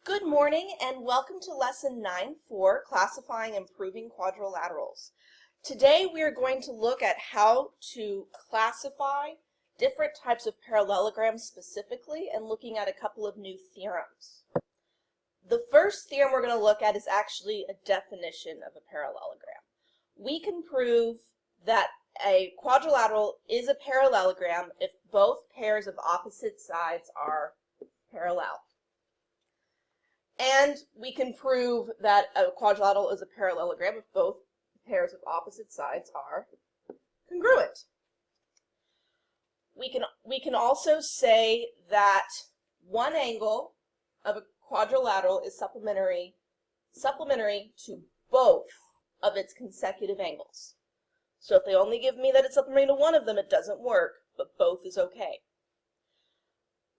Good morning and welcome to Lesson 9-4, Classifying and Proving Quadrilaterals. Today we are going to look at how to classify different types of parallelograms specifically and looking at a couple of new theorems. The first theorem we're going to look at is actually a definition of a parallelogram. We can prove that a quadrilateral is a parallelogram if both pairs of opposite sides are parallel. And we can prove that a quadrilateral is a parallelogram if both pairs of opposite sides are congruent. We can also say that one angle of a quadrilateral is supplementary to both of its consecutive angles. So if they only give me that it's supplementary to one of them, it doesn't work, but both is okay.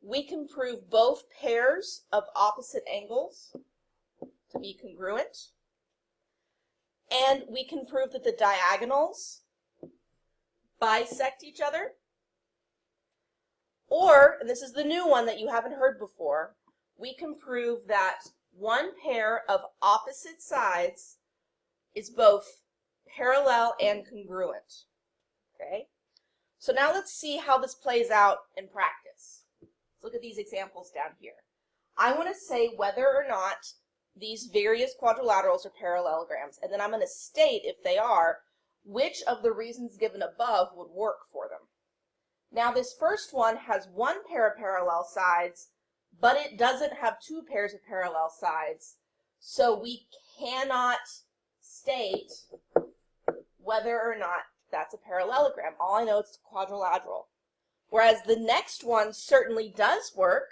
We can prove both pairs of opposite angles to be congruent. And we can prove that the diagonals bisect each other. Or, and this is the new one that you haven't heard before, we can prove that one pair of opposite sides is both parallel and congruent. Okay? So now let's see how this plays out in practice. Look at these examples down here. I want to say whether or not these various quadrilaterals are parallelograms, and then I'm going to state, if they are, which of the reasons given above would work for them. Now this first one has one pair of parallel sides, but it doesn't have two pairs of parallel sides, so we cannot state whether or not that's a parallelogram. All I know is it's a quadrilateral. Whereas the next one certainly does work,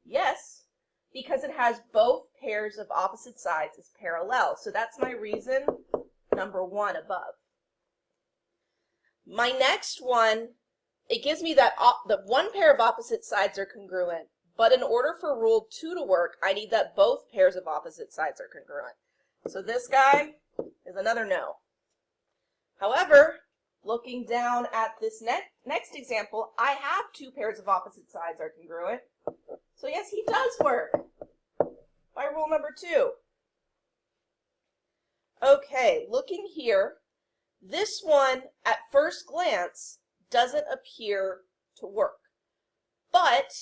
yes, because it has both pairs of opposite sides as parallel. So that's my reason number one above. My next one, it gives me that one pair of opposite sides are congruent, but in order for rule 2 to work, I need that both pairs of opposite sides are congruent. So this guy is another no. However, looking down at this next example, I have two pairs of opposite sides are congruent. So yes, he does work by rule number 2. Okay, looking here, this one at first glance doesn't appear to work. But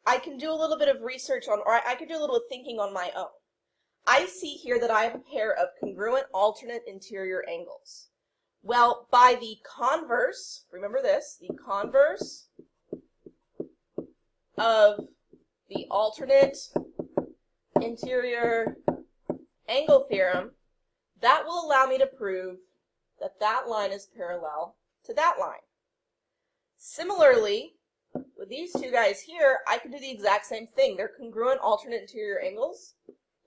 I can do a little bit of research on, or I can do a little thinking on my own. I see here that I have a pair of congruent alternate interior angles. Well, by the converse, remember this, the converse of the alternate interior angle theorem, that will allow me to prove that that line is parallel to that line. Similarly, with these two guys here, I can do the exact same thing. They're congruent alternate interior angles.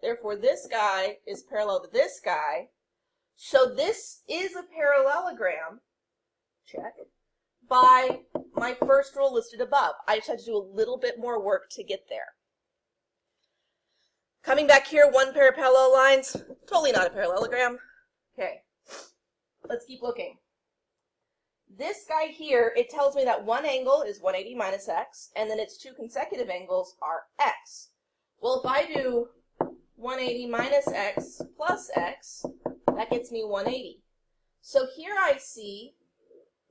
Therefore, this guy is parallel to this guy. So this is a parallelogram, check, by my first rule listed above. I just had to do a little bit more work to get there. Coming back here, one pair of parallel lines, totally not a parallelogram. Okay, let's keep looking. This guy here, it tells me that one angle is 180 minus x, and then its two consecutive angles are x. Well, if I do 180 minus x plus x, that gets me 180. So here I see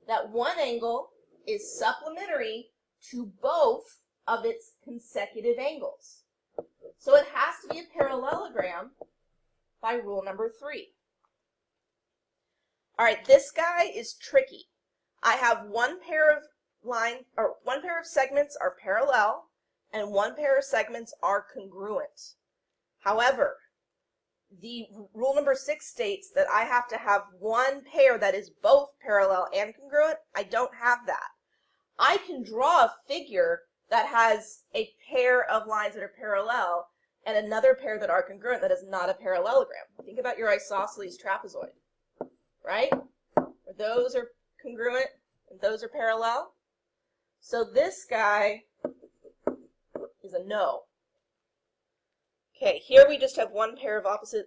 that one angle is supplementary to both of its consecutive angles. So it has to be a parallelogram by rule number 3. All right, this guy is tricky. I have one pair of segments are parallel and one pair of segments are congruent. However, the rule number 6 states that I have to have one pair that is both parallel and congruent. I don't have that. I can draw a figure that has a pair of lines that are parallel and another pair that are congruent that is not a parallelogram. Think about your isosceles trapezoid, right? Where those are congruent and those are parallel. So this guy is a no. Okay, here we just have one pair of opposite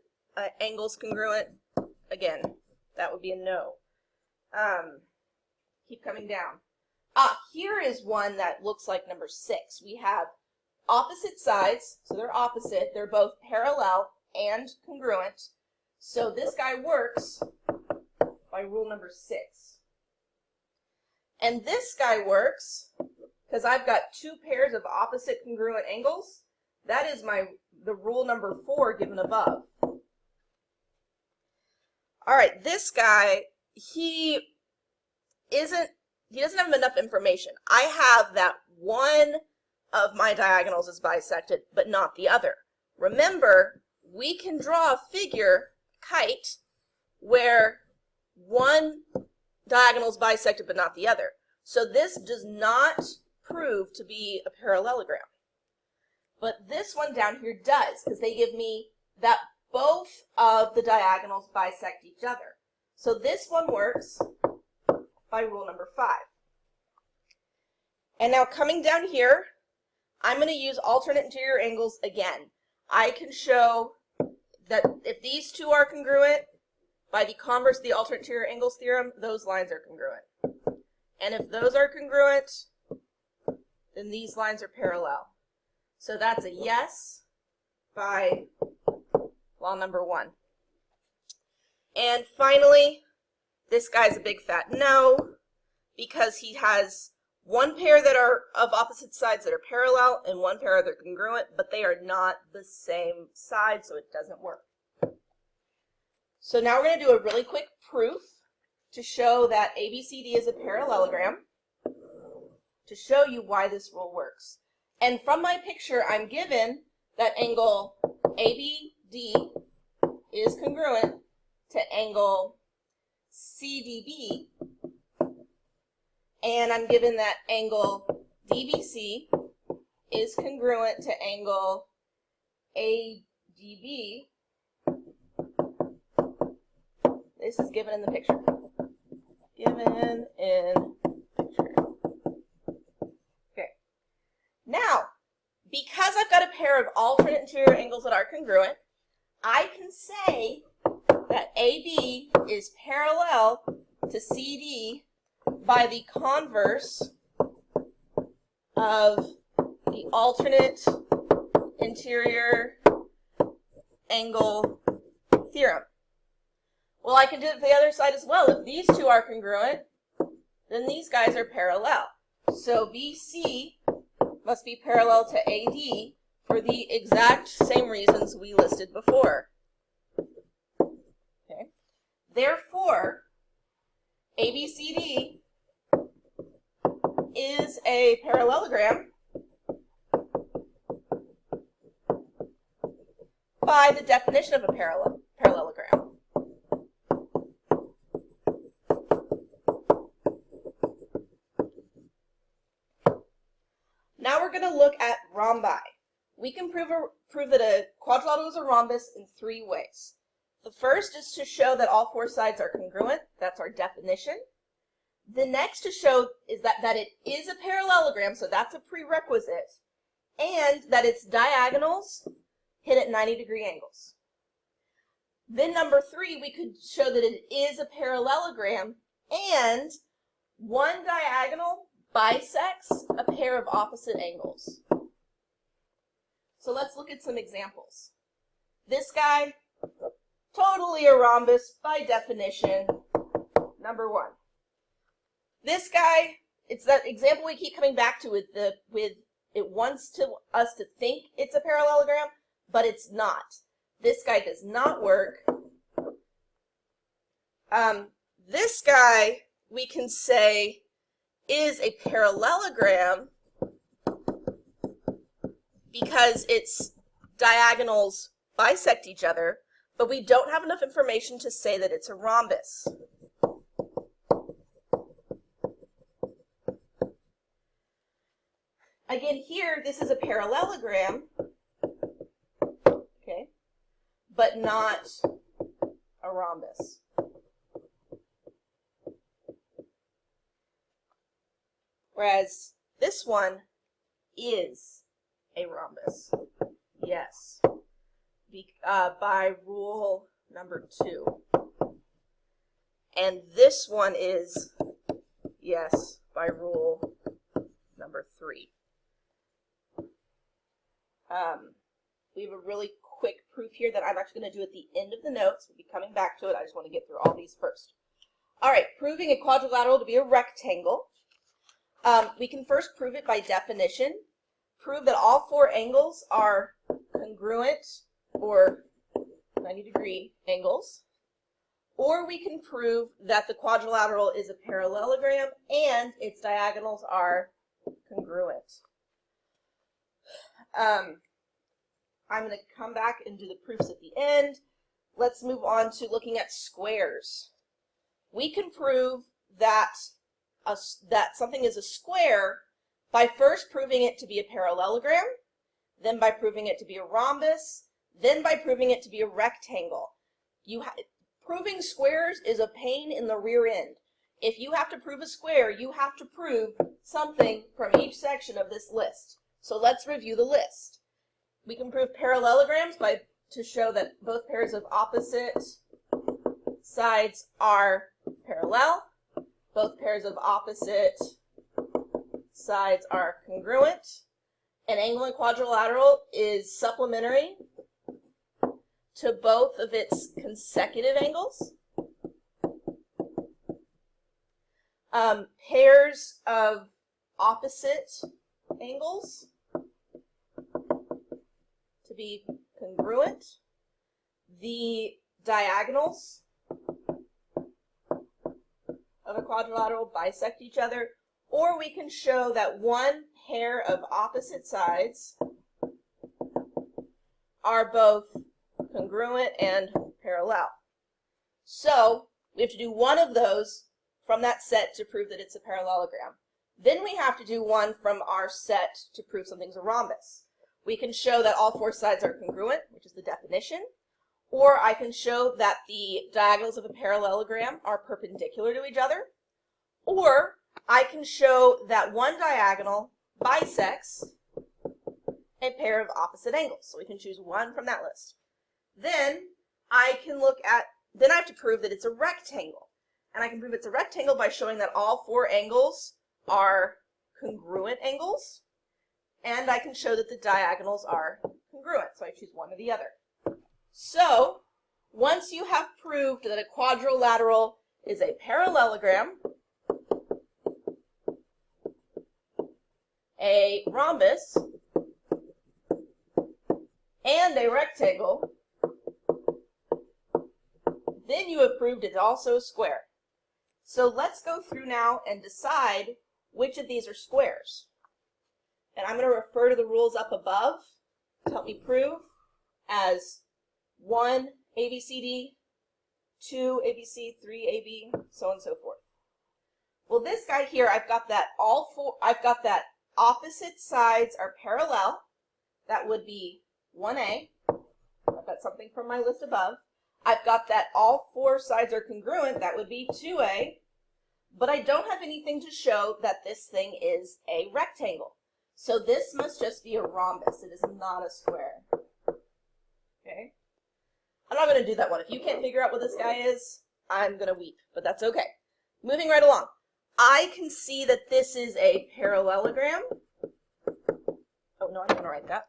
angles congruent. Again, that would be a no. Keep coming down. Here is one that looks like number 6. We have opposite sides, so they're opposite. They're both parallel and congruent. So this guy works by rule number 6. And this guy works because I've got 2 pairs of opposite congruent angles. That is the rule number 4 given above. All right, this guy, he doesn't have enough information. I have that one of my diagonals is bisected, but not the other. Remember, we can draw a figure, kite, where one diagonal is bisected but not the other. So this does not prove to be a parallelogram. But this one down here does, because they give me that both of the diagonals bisect each other. So this one works by rule number 5. And now coming down here, I'm going to use alternate interior angles again. I can show that if these two are congruent, by the converse of the alternate interior angles theorem, those lines are congruent. And if those are congruent, then these lines are parallel. So that's a yes by law number 1. And finally, this guy's a big fat no, because he has one pair that are of opposite sides that are parallel and one pair that are congruent, but they are not the same side, so it doesn't work. So now we're going to do a really quick proof to show that ABCD is a parallelogram, to show you why this rule works. And from my picture, I'm given that angle ABD is congruent to angle CDB, and I'm given that angle DBC is congruent to angle ADB. This is given in the picture. Given in picture. Okay. Now, because I've got a pair of alternate interior angles that are congruent, I can say that AB is parallel to CD by the converse of the alternate interior angle theorem. Well, I can do it for the other side as well. If these two are congruent, then these guys are parallel. So BC must be parallel to AD for the exact same reasons we listed before. Okay. Therefore, ABCD is a parallelogram by the definition of a parallelogram. Now we're going to look at rhombi. We can prove that a quadrilateral is a rhombus in 3 ways. The first is to show that all 4 sides are congruent. That's our definition. The next to show is that it is a parallelogram, so that's a prerequisite, and that its diagonals hit at 90-degree angles. Then number 3, we could show that it is a parallelogram and one diagonal bisects a pair of opposite angles. So let's look at some examples. This guy, totally a rhombus by definition, number 1. This guy, it's that example we keep coming back to with it wants us to think it's a parallelogram, but it's not. This guy does not work. This guy, we can say, is a parallelogram because its diagonals bisect each other, but we don't have enough information to say that it's a rhombus. Again, here, this is a parallelogram, okay, but not a rhombus. Whereas this one is a rhombus, yes, by rule number 2. And this one is, yes, by rule number 3. We have a really quick proof here that I'm actually going to do at the end of the notes. We'll be coming back to it. I just want to get through all these first. All right, proving a quadrilateral to be a rectangle. We can first prove it by definition. Prove that all four angles are congruent or 90-degree angles. Or we can prove that the quadrilateral is a parallelogram and its diagonals are congruent. I'm going to come back and do the proofs at the end. Let's move on to looking at squares. We can prove that something is a square by first proving it to be a parallelogram, then by proving it to be a rhombus, then by proving it to be a rectangle. Proving squares is a pain in the rear end. If you have to prove a square, you have to prove something from each section of this list. So let's review the list. We can prove parallelograms to show that both pairs of opposite sides are parallel. Both pairs of opposite sides are congruent. An angle in quadrilateral is supplementary to both of its consecutive angles. Pairs of opposite angles to be congruent. The diagonals of a quadrilateral bisect each other, or we can show that one pair of opposite sides are both congruent and parallel. So we have to do one of those from that set to prove that it's a parallelogram. Then we have to do one from our set to prove something's a rhombus. We can show that all four sides are congruent, which is the definition, or I can show that the diagonals of a parallelogram are perpendicular to each other, or I can show that one diagonal bisects a pair of opposite angles. So we can choose one from that list. Then I have to prove that it's a rectangle. And I can prove it's a rectangle by showing that all four angles are congruent angles. And I can show that the diagonals are congruent. So I choose one or the other. So once you have proved that a quadrilateral is a parallelogram, a rhombus, and a rectangle, then you have proved it's also a square. So let's go through now and decide which of these are squares. And I'm going to refer to the rules up above to help me prove as 1 ABCD, 2 ABC, 3 AB, so on and so forth. Well, this guy here, I've got that opposite sides are parallel. That would be 1A. I've got something from my list above. I've got that all four sides are congruent. That would be 2A. But I don't have anything to show that this thing is a rectangle. So this must just be a rhombus. It is not a square. Okay? I'm not going to do that one. If you can't figure out what this guy is, I'm going to weep. But that's okay. Moving right along. I can see that this is a parallelogram. Oh, no, I don't want to write that.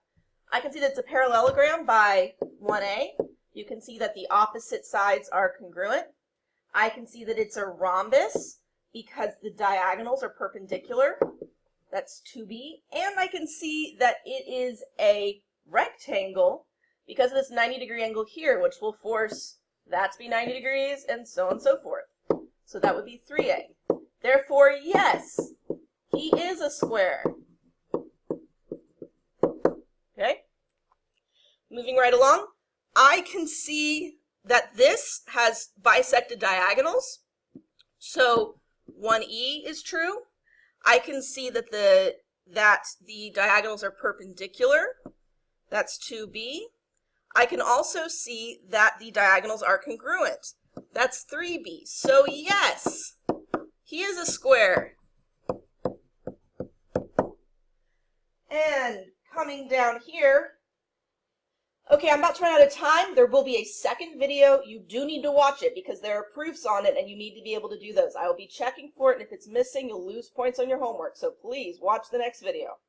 I can see that it's a parallelogram by 1A. You can see that the opposite sides are congruent. I can see that it's a rhombus because the diagonals are perpendicular. That's 2B. And I can see that it is a rectangle because of this 90-degree angle here, which will force that to be 90 degrees and so on and so forth. So that would be 3A. Therefore, yes, he is a square. Okay? Moving right along, I can see that this has bisected diagonals. So 1E is true. I can see that the diagonals are perpendicular. That's 2B. I can also see that the diagonals are congruent. That's 3B. So yes, he is a square. And coming down here, okay, I'm about to run out of time. There will be a second video. You do need to watch it because there are proofs on it and you need to be able to do those. I will be checking for it, and if it's missing, you'll lose points on your homework. So please watch the next video.